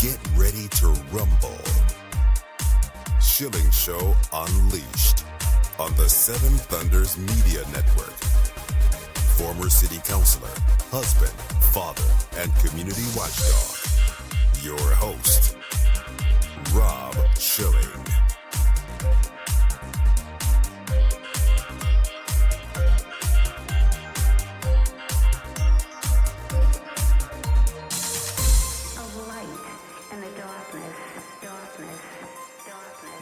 Get ready to rumble. Schilling Show Unleashed on the Seven Thunders Media Network. Former city councilor, husband, father, and community watchdog. Your host, Rob Schilling.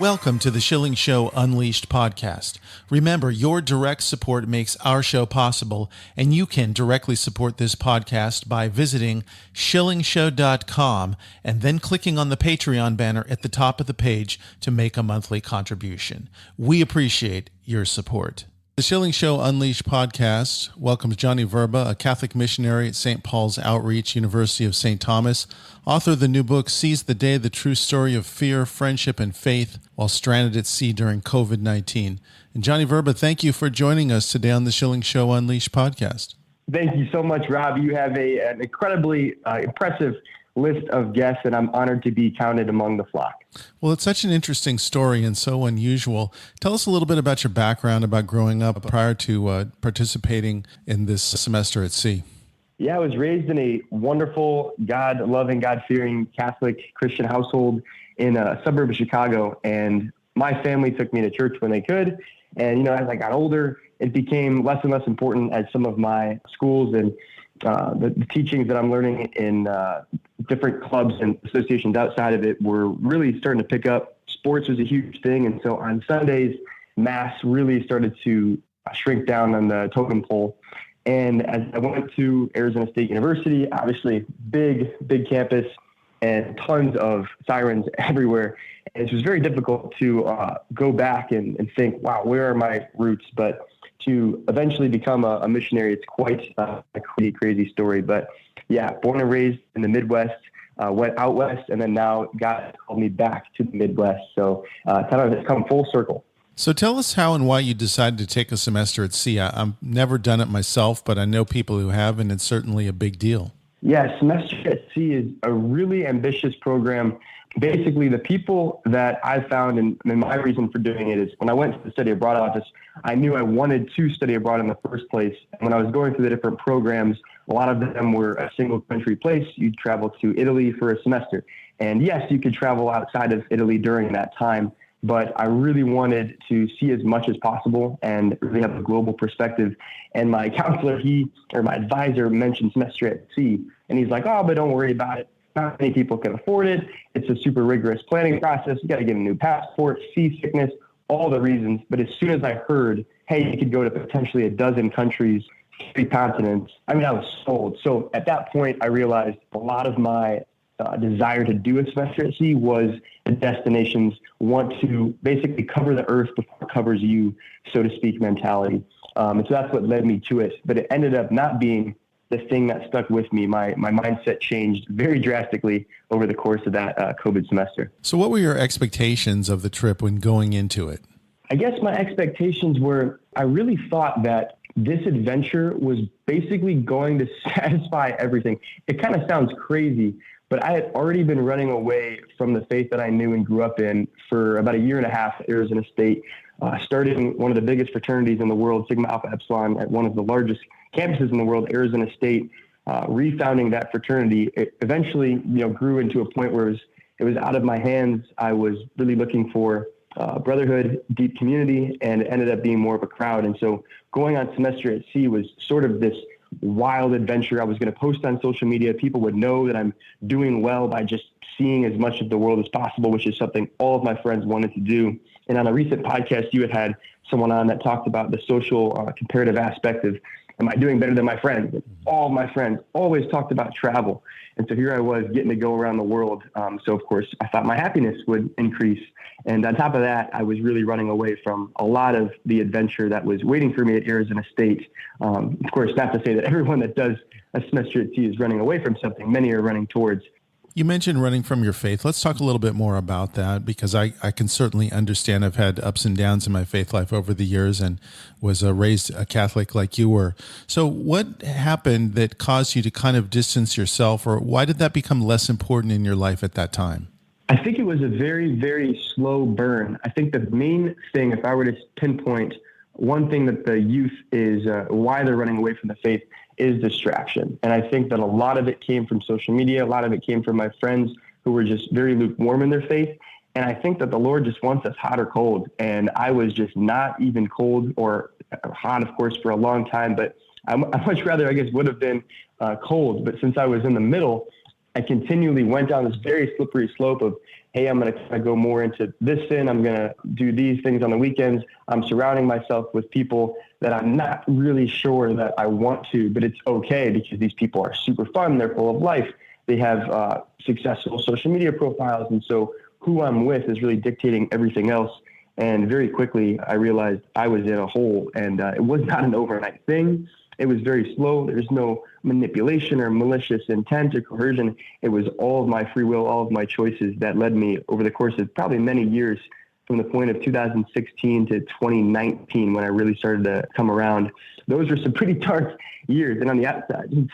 Welcome to the Schilling Show Unleashed Podcast. Remember, your direct support makes our show possible, and you can directly support this podcast by visiting shillingshow.com and then clicking on the Patreon banner at the top of the page to make a monthly contribution. We appreciate your support. The Schilling Show Unleashed podcast welcomes Johnny Vrba, a Catholic missionary at St. Paul's Outreach, University of St. Thomas, author of the new book, Seize the Day, the True Story of Fear, Friendship, and Faith while Stranded at Sea During COVID-19. And Johnny Vrba, thank you for joining us today on the Schilling Show Unleashed podcast. Thank you so much, Rob. You have an incredibly impressive list of guests, and I'm honored to be counted among the flock. Well, it's such an interesting story and so unusual. Tell us a little bit about your background, about growing up prior to participating in this semester at sea. Yeah, I was raised in a wonderful, God-loving, God-fearing Catholic Christian household in a suburb of Chicago, and my family took me to church when they could. And, as I got older, it became less and less important as some of my schools and the teachings that I'm learning in different clubs and associations outside of it were really starting to pick up. Sports was a huge thing. And so on Sundays, Mass really started to shrink down on the totem pole. And as I went to Arizona State University, obviously big campus and tons of sirens everywhere. And it was very difficult to go back and think, wow, where are my roots? But to eventually become a missionary, it's quite a crazy story. But yeah, born and raised in the Midwest, went out west, and then now God called me back to the Midwest. So kind of it's come full circle. So tell us how and why you decided to take a semester at sea. I've never done it myself, but I know people who have, and it's certainly a big deal. Yeah, semester at sea is a really ambitious program. Basically, the people that I found, and my reason for doing it is when I went to the study abroad office, I knew I wanted to study abroad in the first place. And when I was going through the different programs, a lot of them were a single country place. You'd travel to Italy for a semester. And yes, you could travel outside of Italy during that time, but I really wanted to see as much as possible and really have a global perspective. And my counselor, my advisor mentioned semester at sea, and he's like, oh, but don't worry about it. Not many people can afford it. It's a super rigorous planning process. You got to get a new passport, seasickness, all the reasons. But as soon as I heard, hey, you could go to potentially a dozen countries, 3 continents, I was sold. So at that point, I realized a lot of my desire to do a semester at sea was the destinations want to basically cover the earth before it covers you, so to speak, mentality. And so that's what led me to it. But it ended up not being the thing that stuck with me. My mindset changed very drastically over the course of that COVID semester. So what were your expectations of the trip when going into it? I guess my expectations were, I really thought that this adventure was basically going to satisfy everything. It kind of sounds crazy, but I had already been running away from the faith that I knew and grew up in for about a year and a half at Arizona State. Started in one of the biggest fraternities in the world, Sigma Alpha Epsilon, at one of the largest campuses in the world, Arizona State. Refounding that fraternity, it eventually, grew into a point where it was out of my hands. I was really looking for brotherhood, deep community, and it ended up being more of a crowd. And so going on semester at sea was sort of this wild adventure. I was going to post on social media. People would know that I'm doing well by just seeing as much of the world as possible, which is something all of my friends wanted to do. And on a recent podcast, you had someone on that talked about the social comparative aspect of, am I doing better than my friends? All of my friends always talked about travel. And so here I was getting to go around the world. So of course I thought my happiness would increase. And on top of that, I was really running away from a lot of the adventure that was waiting for me at Arizona State. Of course, not to say that everyone that does a semester at sea is running away from something. Many are running towards. You mentioned running from your faith. Let's talk a little bit more about that, because I can certainly understand. I've had ups and downs in my faith life over the years and was raised a Catholic like you were. So what happened that caused you to kind of distance yourself, or why did that become less important in your life at that time? I think it was a very, very slow burn. I think the main thing, if I were to pinpoint one thing that the youth is why they're running away from the faith, is distraction. And I think that a lot of it came from social media. A lot of it came from my friends who were just very lukewarm in their faith. And I think that the Lord just wants us hot or cold. And I was just not even cold or hot, of course, for a long time. But I much rather, I guess, would have been cold. But since I was in the middle, I continually went down this very slippery slope of, hey, I'm going to kind of go more into this sin. I'm going to do these things on the weekends. I'm surrounding myself with people that I'm not really sure that I want to, but it's okay because these people are super fun. They're full of life. They have successful social media profiles. And so who I'm with is really dictating everything else. And very quickly, I realized I was in a hole, and it was not an overnight thing. It was very slow. There's no manipulation or malicious intent or coercion. It was all of my free will, all of my choices that led me over the course of probably many years, from the point of 2016 to 2019, when I really started to come around. Those were some pretty dark years. And on the outside, you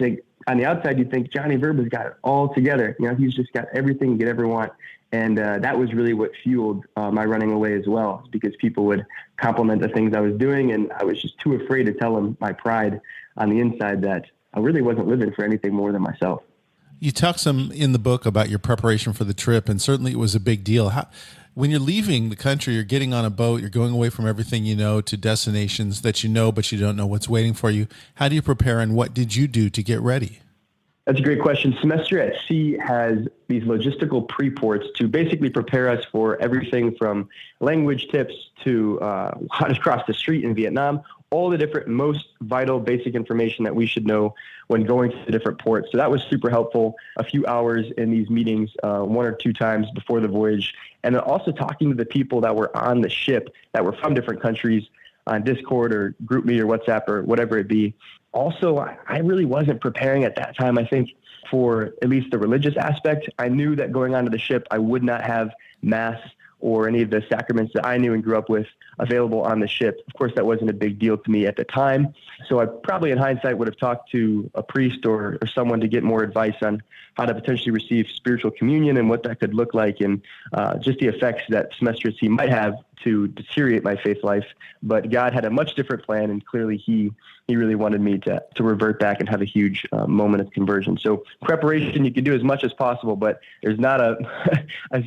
think Johnny Vrba's got it all together. You know, he's just got everything you could ever want. And that was really what fueled my running away as well, because people would compliment the things I was doing, and I was just too afraid to tell them my pride on the inside that I really wasn't living for anything more than myself. You talk some in the book about your preparation for the trip, and certainly it was a big deal. When you're leaving the country, you're getting on a boat, you're going away from everything you know to destinations that you know, but you don't know what's waiting for you. How do you prepare, and what did you do to get ready? That's a great question. Semester at Sea has these logistical pre-ports to basically prepare us for everything from language tips to how to cross the street in Vietnam, all the different most vital basic information that we should know when going to the different ports. So that was super helpful. A few hours in these meetings, one or two times before the voyage, and then also talking to the people that were on the ship that were from different countries on Discord or GroupMe or WhatsApp or whatever it be. Also, I really wasn't preparing at that time, I think, for at least the religious aspect. I knew that going onto the ship, I would not have Mass or any of the sacraments that I knew and grew up with available on the ship. Of course, that wasn't a big deal to me at the time. So I probably in hindsight would have talked to a priest or someone to get more advice on how to potentially receive spiritual communion and what that could look like, and just the effects that semester at sea might have to deteriorate my faith life. But God had a much different plan, and clearly he really wanted me to revert back and have a huge moment of conversion. So preparation, you can do as much as possible, but there's not a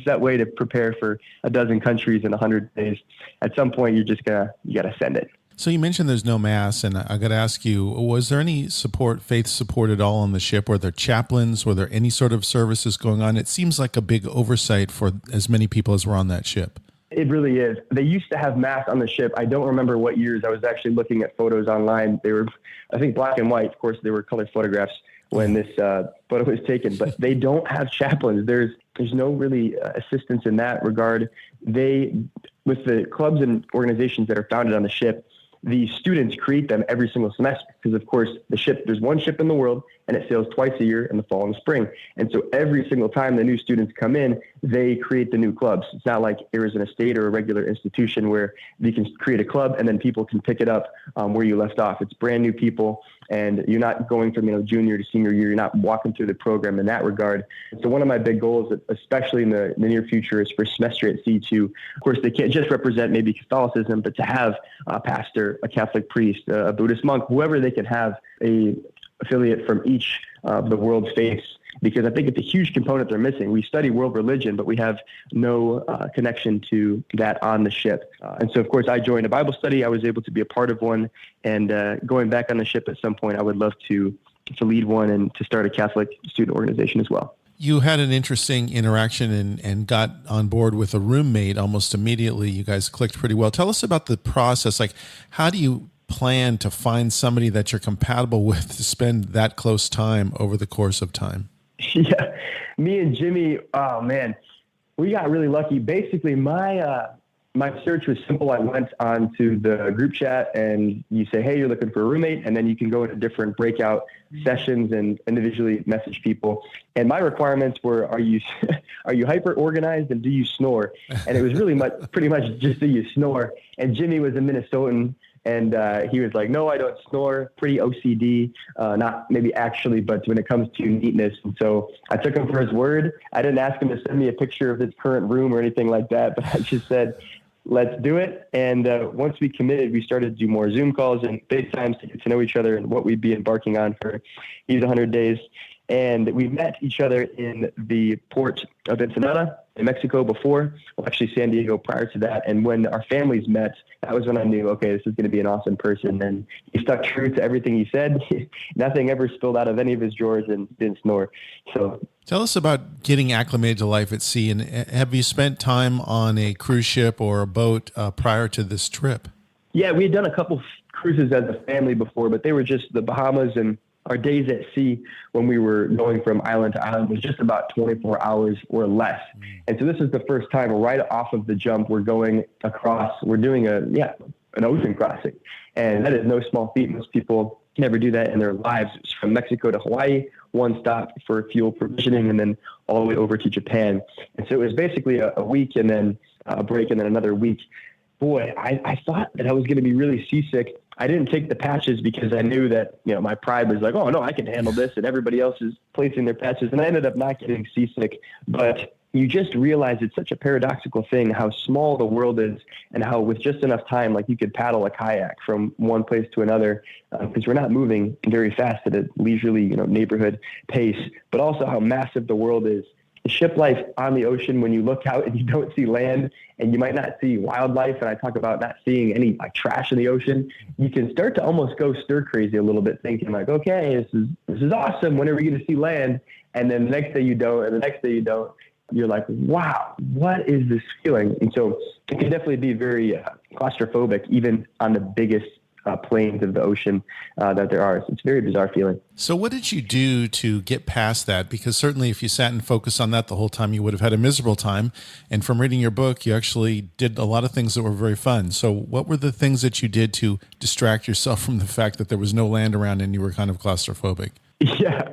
set way to prepare for a dozen countries in 100 days. At some point, you gotta send it. So you mentioned there's no Mass, and I got to ask you, was there any faith support at all on the ship? Were there chaplains? Were there any sort of services going on? It seems like a big oversight for as many people as were on that ship. It really is. They used to have Mass on the ship. I don't remember what years. I was actually looking at photos online. They were, I think, black and white. Of course, they were color photographs when this photo was taken, but they don't have chaplains. There's no really assistance in that regard. With the clubs and organizations that are founded on the ship, the students create them every single semester because, of course, there's one ship in the world, and it sails twice a year in the fall and the spring. And so every single time the new students come in, they create the new clubs. It's not like Arizona State or a regular institution where you can create a club and then people can pick it up where you left off. It's brand new people, and you're not going from junior to senior year. You're not walking through the program in that regard. So one of my big goals, especially in the near future, is for semester at sea to, of course, they can't just represent maybe Catholicism, but to have a pastor, a Catholic priest, a Buddhist monk, whoever they can have a affiliate from each of the world's faiths, because I think it's a huge component they're missing. We study world religion, but we have no connection to that on the ship. And so, of course, I joined a Bible study. I was able to be a part of one, and going back on the ship at some point, I would love to lead one and to start a Catholic student organization as well. You had an interesting interaction and got on board with a roommate almost immediately. You guys clicked pretty well. Tell us about the process. Like, how do you plan to find somebody that you're compatible with to spend that close time over the course of time? Yeah, me and Jimmy, oh man, we got really lucky. Basically, my my search was simple. I went onto the group chat and you say, hey, you're looking for a roommate. And then you can go into different breakout sessions and individually message people. And my requirements were, are you hyper organized and do you snore? And it was really pretty much just do you snore. And Jimmy was a Minnesotan. And he was like, no, I don't snore, pretty OCD, not maybe actually, but when it comes to neatness. And so I took him for his word. I didn't ask him to send me a picture of his current room or anything like that, but I just said, let's do it. And once we committed, we started to do more Zoom calls and FaceTimes to get to know each other and what we'd be embarking on for these 100 days. And we met each other in the port of Ensenada in Mexico before, well, actually San Diego prior to that. And when our families met, that was when I knew, okay, this is going to be an awesome person. And he stuck true to everything he said. Nothing ever spilled out of any of his drawers and didn't snore. So tell us about getting acclimated to life at sea. And have you spent time on a cruise ship or a boat prior to this trip? Yeah, we had done a couple cruises as a family before, but they were just the Bahamas, and our days at sea when we were going from island to island was just about 24 hours or less. And so this is the first time right off of the jump, we're going across, we're doing an ocean crossing. And that is no small feat. Most people never do that in their lives. It's from Mexico to Hawaii, one stop for fuel provisioning, and then all the way over to Japan. And so it was basically a week and then a break and then another week. Boy, I thought that I was going to be really seasick. I didn't take the patches because I knew that, my pride was like, oh, no, I can handle this. And everybody else is placing their patches. And I ended up not getting seasick. But you just realize it's such a paradoxical thing, how small the world is and how with just enough time, like you could paddle a kayak from one place to another because we're not moving very fast at a leisurely, neighborhood pace, but also how massive the world is. The ship life on the ocean, when you look out and you don't see land and you might not see wildlife, and I talk about not seeing any trash in the ocean, you can start to almost go stir crazy a little bit, thinking like, okay, this is awesome. When are we going to see land? And then the next day you don't, and the next day you don't. You're like, wow, what is this feeling? And so it can definitely be very claustrophobic, even on the biggest planes of the ocean that there are. So it's a very bizarre feeling. So what did you do to get past that? Because certainly if you sat and focused on that the whole time, you would have had a miserable time. And from reading your book, you actually did a lot of things that were very fun. So what were the things that you did to distract yourself from the fact that there was no land around and you were kind of claustrophobic? Yeah,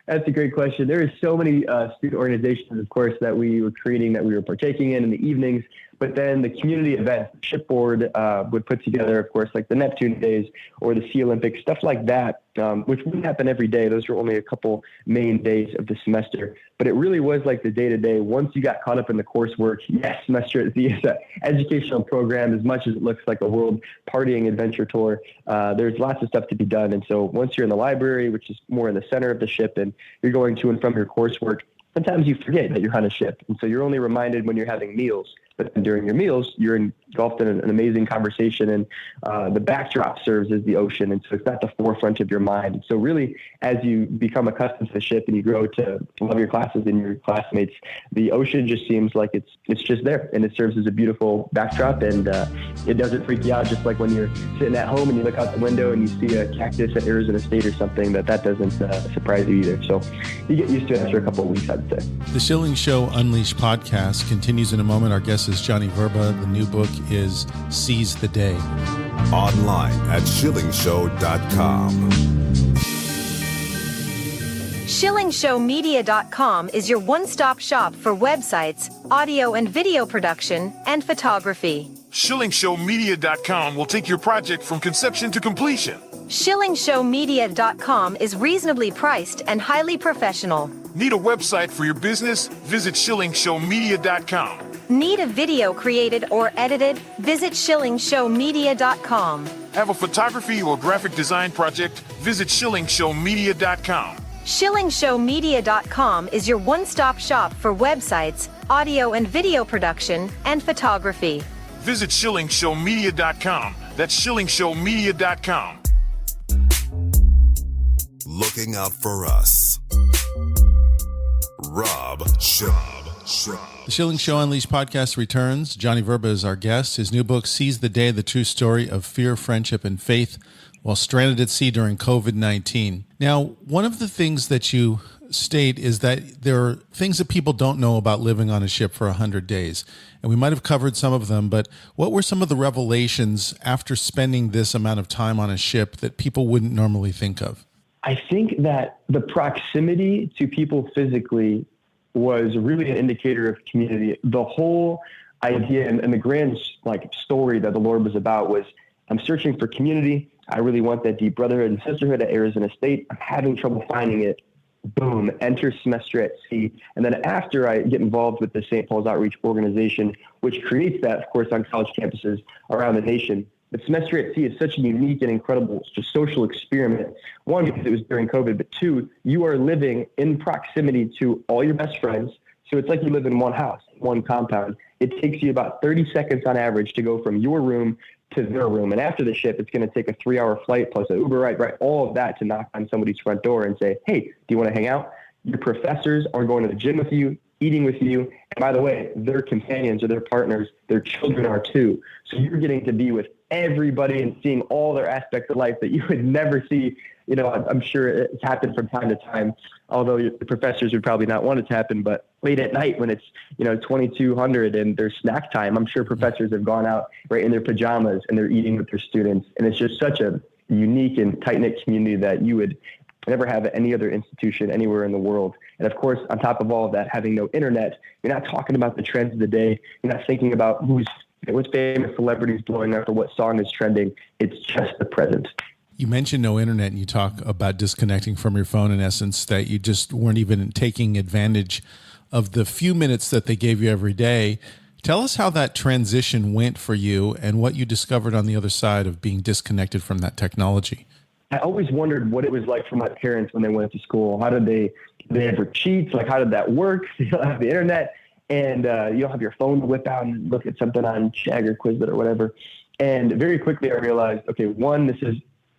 that's a great question. There are so many student organizations, of course, that we were creating, that we were partaking in the evenings. But then the community events, the shipboard would put together, of course, like the Neptune Days or the Sea Olympics, stuff like that, which wouldn't happen every day. Those were only a couple main days of the semester. But it really was like the day-to-day. Once you got caught up in the coursework, yes, semester is an educational program as much as it looks like a world partying adventure tour. There's lots of stuff to be done. And so once you're in the library, which is more in the center of the ship, and you're going to and from your coursework, sometimes you forget that you're on a ship. And so you're only reminded when you're having meals. But then during your meals, you're engulfed in an amazing conversation, and the backdrop serves as the ocean. And so it's not the forefront of your mind. And so really, as you become accustomed to the ship and you grow to love your classes and your classmates, the ocean just seems like it's just there, and it serves as a beautiful backdrop, and it doesn't freak you out, just like when you're sitting at home and you look out the window and you see a cactus at Arizona State or something, that doesn't surprise you either. So you get used to it after a couple of weeks, I'd say. The Schilling Show Unleashed podcast continues in a moment. Our guest is Johnny Vrba. The new book is Seize the Day. Online at schillingshow.com. SchillingShowMedia.com is your one-stop shop for websites, audio and video production, and photography. SchillingShowMedia.com will take your project from conception to completion. SchillingShowMedia.com is reasonably priced and highly professional. Need a website for your business? Visit SchillingShowMedia.com. Need a video created or edited? Visit SchillingShowMedia.com. Have a photography or graphic design project? Visit SchillingShowMedia.com. SchillingShowMedia.com is your one-stop shop for websites, audio and video production, and photography. Visit SchillingShowMedia.com. That's SchillingShowMedia.com. Looking out for us. Rob Schilling. The Schilling Show Unleashed podcast returns. Johnny Vrba is our guest. His new book, Seize the Day, the true story of fear, friendship, and faith while stranded at sea during COVID-19. Now, one of the things that you state is that there are things that people don't know about living on a ship for 100 days. And we might have covered some of them, but what were some of the revelations after spending this amount of time on a ship that people wouldn't normally think of? I think that the proximity to people physically was really an indicator of community. The whole idea and the grand story that the Lord was about was, I'm searching for community. I really want that deep brotherhood and sisterhood at Arizona State. I'm having trouble finding it. Boom, enter Semester at Sea. And then after I get involved with the St. Paul's Outreach Organization, which creates that, of course, on college campuses around the nation. But Semester at Sea is such a unique and incredible just social experiment. One, because it was during COVID, but two, you are living in proximity to all your best friends. So it's like you live in one house, one compound. It takes you about 30 seconds on average to go from your room to their room. And after the ship, it's going to take a 3-hour flight plus an Uber ride, all of that to knock on somebody's front door and say, hey, do you want to hang out? Your professors are going to the gym with you, eating with you. And by the way, their companions or their partners, their children are too. So you're getting to be with everybody and seeing all their aspects of life that you would never see. You know, I'm sure it's happened from time to time, although the professors would probably not want it to happen. But late at night when it's, 2200 and there's snack time, I'm sure professors have gone out right in their pajamas and they're eating with their students. And it's just such a unique and tight-knit community that you would never have at any other institution anywhere in the world. And of course, on top of all of that, having no internet, you're not talking about the trends of the day. You're not thinking about what famous celebrities blowing up or what song is trending. It's just the present. You mentioned no internet, and you talk about disconnecting from your phone, in essence, that you just weren't even taking advantage of the few minutes that they gave you every day. Tell us how that transition went for you and what you discovered on the other side of being disconnected from that technology. I always wondered what it was like for my parents when they went to school. How did they ever cheat? How did that work? You don't have the internet, and you don't have your phone to whip out and look at something on Shag or Quizlet or whatever. And very quickly I realized, okay, one, this is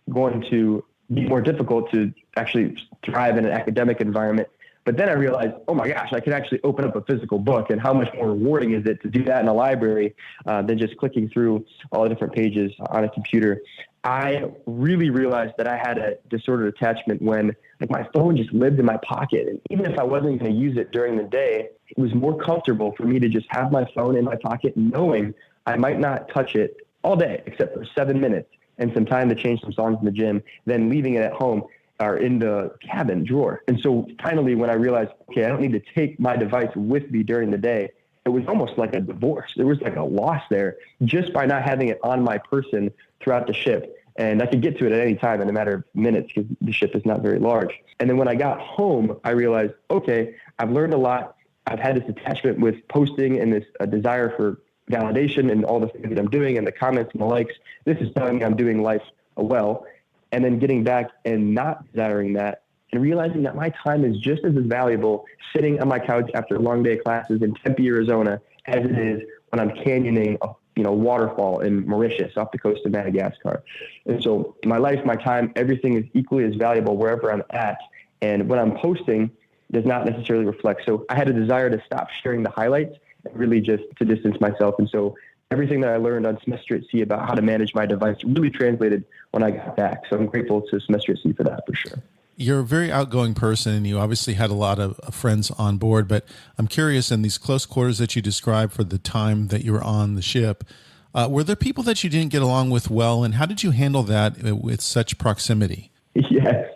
going to be more difficult to actually thrive in an academic environment. But then I realized, oh my gosh, I could actually open up a physical book, and how much more rewarding is it to do that in a library than just clicking through all the different pages on a computer. I really realized that I had a disordered attachment when my phone just lived in my pocket. And even if I wasn't going to use it during the day, it was more comfortable for me to just have my phone in my pocket, knowing I might not touch it all day except for 7 minutes and some time to change some songs in the gym, then leaving it at home or in the cabin drawer. And so finally, when I realized, okay, I don't need to take my device with me during the day, it was almost like a divorce. There was a loss there just by not having it on my person throughout the ship. And I could get to it at any time in a matter of minutes because the ship is not very large. And then when I got home, I realized, okay, I've learned a lot. I've had this attachment with posting and this desire for validation and all the things that I'm doing and the comments and the likes. This is telling me I'm doing life well. And then getting back and not desiring that and realizing that my time is just as valuable sitting on my couch after a long day of classes in Tempe, Arizona, as it is when I'm canyoning a waterfall in Mauritius off the coast of Madagascar. And so my life, my time, everything is equally as valuable wherever I'm at. And what I'm posting does not necessarily reflect. So I had a desire to stop sharing the highlights and really just to distance myself. And so everything that I learned on Semester at Sea about how to manage my device really translated when I got back. So I'm grateful to Semester at Sea for that, for sure. You're a very outgoing person, and you obviously had a lot of friends on board, but I'm curious, in these close quarters that you described for the time that you were on the ship, were there people that you didn't get along with well, and how did you handle that with such proximity? Yes,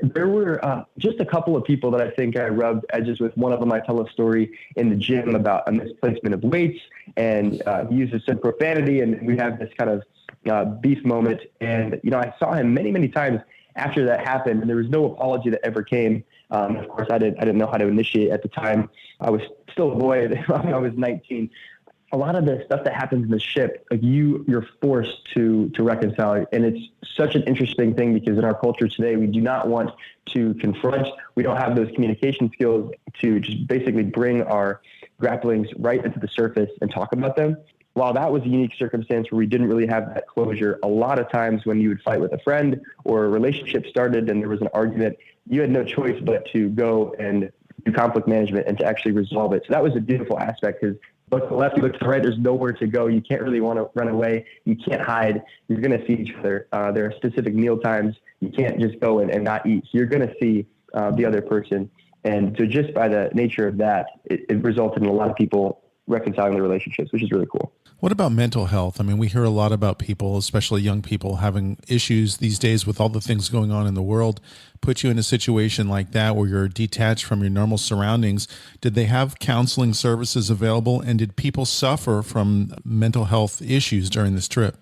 there were just a couple of people that I think I rubbed edges with. One of them, I tell a story in the gym about a misplacement of weights, and he uses some profanity, and we have this kind of beef moment. And, I saw him many, many times after that happened, and there was no apology that ever came. Of course, I didn't know how to initiate at the time. I was still a boy. I was 19. A lot of the stuff that happens in the ship, you're forced to reconcile. And it's such an interesting thing because in our culture today, we do not want to confront. We don't have those communication skills to just basically bring our grapplings right into the surface and talk about them. While that was a unique circumstance where we didn't really have that closure, a lot of times when you would fight with a friend or a relationship started and there was an argument, you had no choice but to go and do conflict management and to actually resolve it. So that was a beautiful aspect because look to the left, look to the right, there's nowhere to go. You can't really want to run away. You can't hide. You're going to see each other. There are specific meal times. You can't just go and not eat. So you're going to see the other person. And so just by the nature of that, it resulted in a lot of people reconciling their relationships, which is really cool. What about mental health? I mean, we hear a lot about people, especially young people, having issues these days with all the things going on in the world. Put you in a situation like that where you're detached from your normal surroundings. Did they have counseling services available, and did people suffer from mental health issues during this trip?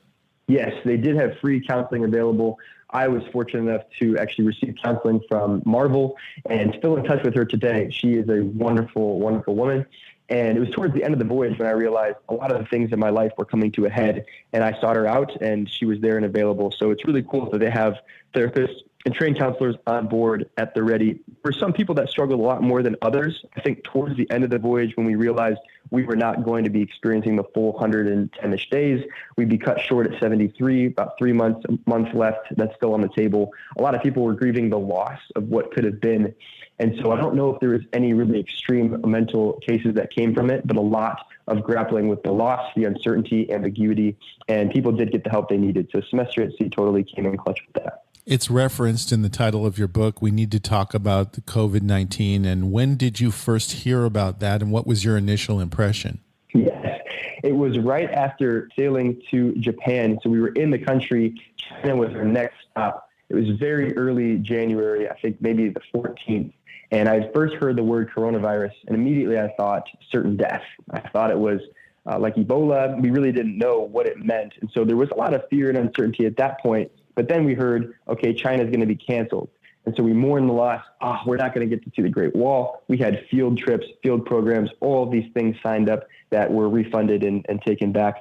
Yes, they did have free counseling available. I was fortunate enough to actually receive counseling from Marvel and still in touch with her today. She is a wonderful, wonderful woman. And it was towards the end of the voyage when I realized a lot of the things in my life were coming to a head, and I sought her out, and she was there and available. So it's really cool that they have therapists and trained counselors on board at the ready. For some people that struggled a lot more than others, I think towards the end of the voyage when we realized we were not going to be experiencing the full 110-ish days, we'd be cut short at 73, about 3 months, a month left. That's still on the table. A lot of people were grieving the loss of what could have been. And so I don't know if there was any really extreme mental cases that came from it, but a lot of grappling with the loss, the uncertainty, ambiguity, and people did get the help they needed. So Semester at Sea totally came in clutch with that. It's referenced in the title of your book. We need to talk about the COVID-19. And when did you first hear about that, and what was your initial impression? Yes, it was right after sailing to Japan. So we were in the country. China was our next stop. It was very early January, I think maybe the 14th. And I first heard the word coronavirus, and immediately I thought certain death. I thought it was like Ebola. We really didn't know what it meant. And so there was a lot of fear and uncertainty at that point. But then we heard, okay, China's going to be canceled. And so we mourned the loss. We're not going to get to see the Great Wall. We had field trips, field programs, all of these things signed up that were refunded and taken back.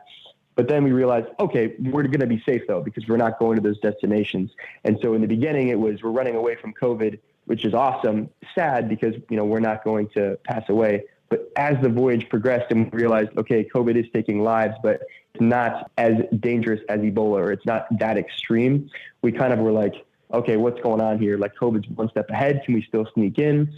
But then we realized, okay, we're going to be safe, though, because we're not going to those destinations. And so in the beginning, it was we're running away from COVID, which is awesome. Sad because, we're not going to pass away. But as the voyage progressed and we realized, okay, COVID is taking lives, but it's not as dangerous as Ebola, or it's not that extreme, we kind of were like, okay, what's going on here? Like COVID's one step ahead. Can we still sneak in?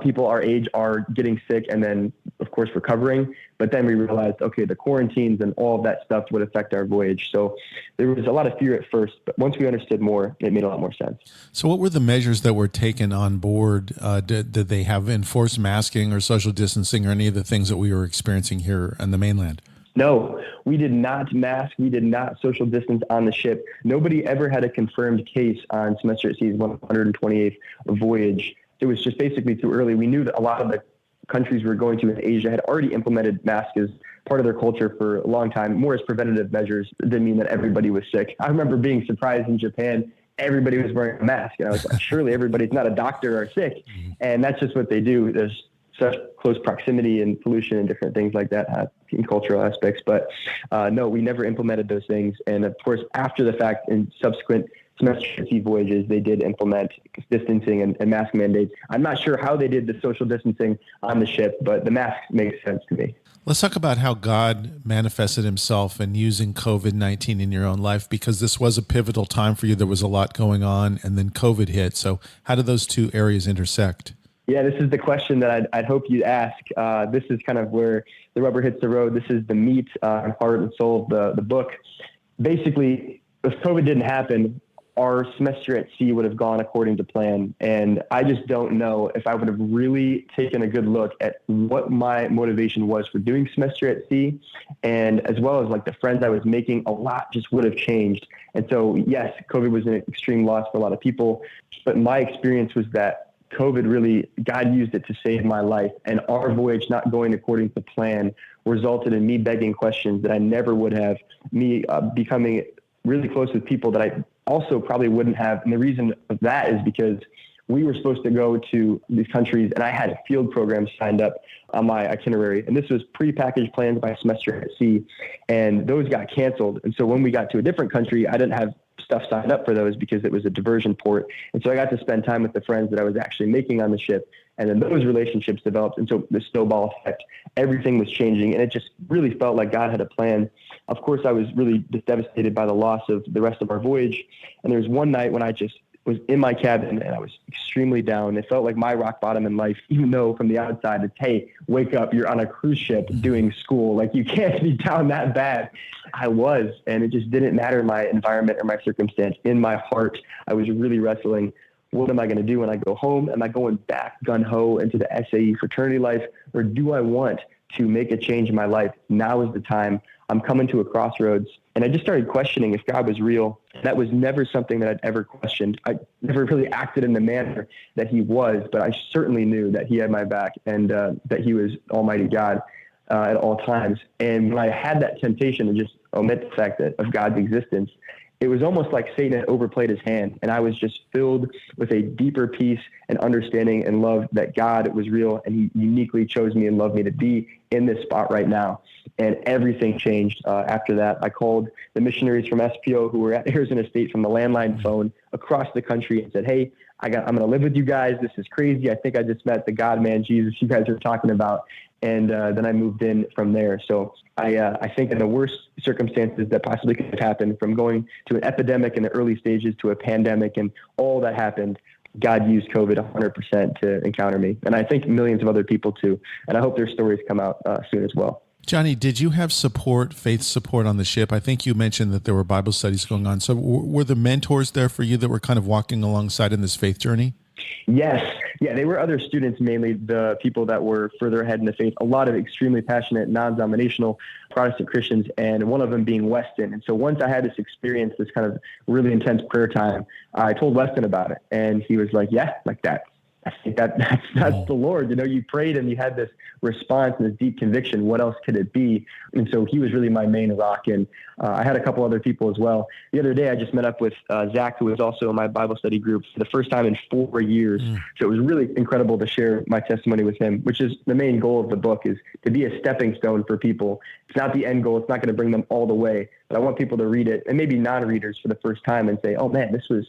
People our age are getting sick and then, of course, recovering. But then we realized, okay, the quarantines and all of that stuff would affect our voyage. So there was a lot of fear at first, but once we understood more, it made a lot more sense. So what were the measures that were taken on board? Did they have enforced masking or social distancing or any of the things that we were experiencing here on the mainland? No, we did not mask. We did not social distance on the ship. Nobody ever had a confirmed case on Semester at Sea's 128th voyage. It was just basically too early. We knew that a lot of the countries we were going to in Asia had already implemented masks as part of their culture for a long time, more as preventative measures. It didn't mean that everybody was sick. I remember being surprised in Japan, everybody was wearing a mask. And I was like, surely everybody's not a doctor or sick. And that's just what they do. There's such close proximity and pollution and different things like that in cultural aspects. But no, we never implemented those things. And of course, after the fact, in subsequent Semester at Sea voyages, they did implement distancing and mask mandates. I'm not sure how they did the social distancing on the ship, but the mask makes sense to me. Let's talk about how God manifested himself in using COVID-19 in your own life, because this was a pivotal time for you. There was a lot going on, and then COVID hit. So how do those two areas intersect? Yeah, this is the question that I'd hope you'd ask. This is kind of where the rubber hits the road. This is the meat and heart and soul of the book. Basically, if COVID didn't happen, our Semester at Sea would have gone according to plan. And I just don't know if I would have really taken a good look at what my motivation was for doing Semester at Sea, and as well as like the friends I was making, a lot just would have changed. And so, yes, COVID was an extreme loss for a lot of people, but my experience was that COVID really, God used it to save my life, and our voyage not going according to plan resulted in me begging questions that I never would have, me becoming really close with people that I also probably wouldn't have. And the reason of that is because we were supposed to go to these countries and I had field programs signed up on my itinerary. And this was prepackaged plans by Semester at Sea, and those got canceled. And so when we got to a different country, I didn't have stuff signed up for those because it was a diversion port. And so I got to spend time with the friends that I was actually making on the ship. And then those relationships developed. And so the snowball effect, everything was changing. And it just really felt like God had a plan. Of course, I was really just devastated by the loss of the rest of our voyage. And there was one night when I just was in my cabin and I was extremely down. It felt like my rock bottom in life, even though from the outside it's, hey, wake up, you're on a cruise ship doing school. Like, you can't be down that bad. I was, and it just didn't matter my environment or my circumstance. In my heart, I was really wrestling What am I going to do when I go home? Am I going back gun-ho into the SAE fraternity life, or do I want to make a change in my life? Now is the time. I'm coming to a crossroads. And I just started questioning if God was real. That was never something that I'd ever questioned. I never really acted in the manner that he was, but I certainly knew that he had my back and that he was Almighty God at all times. And when I had that temptation to just omit the fact of God's existence, it was almost like Satan had overplayed his hand, and I was just filled with a deeper peace and understanding and love that God was real, and he uniquely chose me and loved me to be in this spot right now. And everything changed after that. I called the missionaries from SPO who were at Arizona State from the landline phone across the country and said, hey, I'm going to live with you guys. This is crazy. I think I just met the God-man Jesus you guys are talking about. And then I moved in from there. So I think in the worst circumstances that possibly could have happened, from going to an epidemic in the early stages to a pandemic and all that happened, God used COVID 100% to encounter me. And I think millions of other people too. And I hope their stories come out soon as well. Johnny, did you have support, faith support on the ship? I think you mentioned that there were Bible studies going on. So were the mentors there for you that were kind of walking alongside in this faith journey? Yes. Yeah, they were other students, mainly the people that were further ahead in the faith, a lot of extremely passionate, non-denominational Protestant Christians, and one of them being Weston. And so once I had this experience, this kind of really intense prayer time, I told Weston about it. And he was like, yeah, like that. I think that's the Lord. You know, you prayed and you had this response and this deep conviction. What else could it be? And so he was really my main rock. And I had a couple other people as well. The other day, I just met up with Zach, who was also in my Bible study group for the first time in 4 years. So it was really incredible to share my testimony with him, which is the main goal of the book, is to be a stepping stone for people. It's not the end goal. It's not going to bring them all the way, but I want people to read it, and maybe non-readers for the first time, and say, oh man, this was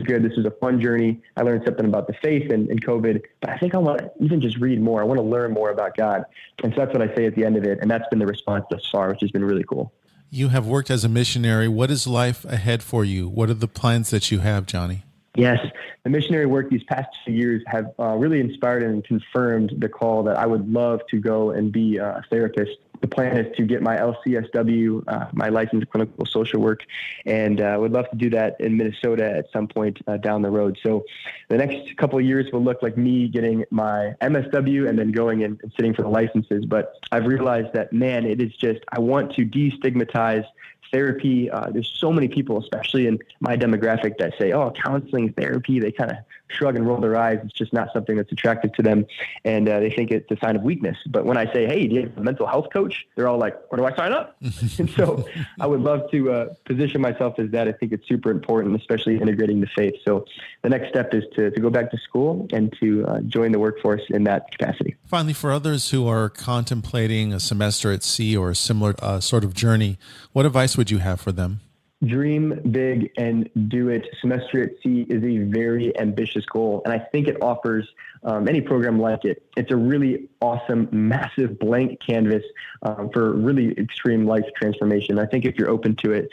good. This was a fun journey. I learned something about the faith and COVID, but I think I want to even just read more. I want to learn more about God. And so that's what I say at the end of it. And that's been the response thus far, which has been really cool. You have worked as a missionary. What is life ahead for you? What are the plans that you have, Johnny? Yes, the missionary work these past 2 years have really inspired and confirmed the call that I would love to go and be a therapist. The plan is to get my LCSW, my licensed clinical social work, and I would love to do that in Minnesota at some point down the road. So the next couple of years will look like me getting my MSW and then going and sitting for the licenses. But I've realized that, man, it is just, I want to destigmatize therapy. There's so many people, especially in my demographic, that say, oh, counseling, therapy, they kind of shrug and roll their eyes. It's just not something that's attractive to them. And they think it's a sign of weakness. But when I say, hey, do you have a mental health coach? They're all like, where do I sign up? And so I would love to position myself as that. I think it's super important, especially integrating the faith. So the next step is to go back to school and to join the workforce in that capacity. Finally, for others who are contemplating a semester at sea or a similar sort of journey, what advice would you have for them? Dream big and do it. Semester at sea is a very ambitious goal, and I think it offers any program like it. It's a really awesome, massive blank canvas for really extreme life transformation. I think if you're open to it,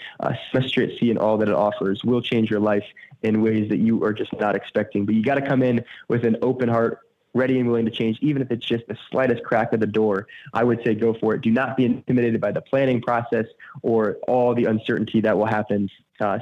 Semester at Sea and all that it offers will change your life in ways that you are just not expecting. But you got to come in with an open heart, ready and willing to change, even if it's just the slightest crack of the door. I would say go for it. Do not be intimidated by the planning process or all the uncertainty that will happen.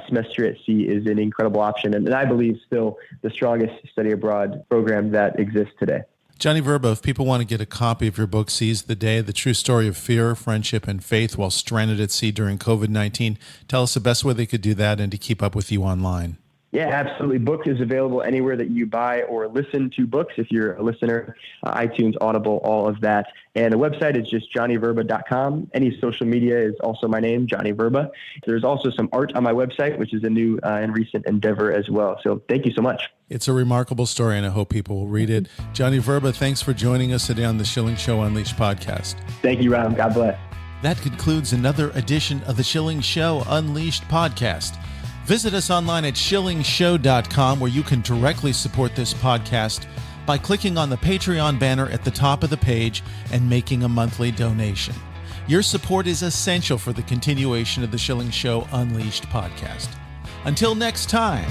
Semester at Sea is an incredible option, and I believe still the strongest study abroad program that exists today. Johnny Vrba, if people want to get a copy of your book, Seize the Day, The True Story of Fear, Friendship, and Faith While Stranded at Sea During COVID-19, tell us the best way they could do that and to keep up with you online. Yeah, absolutely. Book is available anywhere that you buy or listen to books. If you're a listener, iTunes, Audible, all of that. And the website is just johnnyvrba.com. Any social media is also my name, Johnny Vrba. There's also some art on my website, which is a new and recent endeavor as well. So thank you so much. It's a remarkable story, and I hope people will read it. Johnny Vrba, thanks for joining us today on the Schilling Show Unleashed podcast. Thank you, Rob. God bless. That concludes another edition of the Schilling Show Unleashed podcast. Visit us online at schillingshow.com, where you can directly support this podcast by clicking on the Patreon banner at the top of the page and making a monthly donation. Your support is essential for the continuation of the Schilling Show Unleashed podcast. Until next time.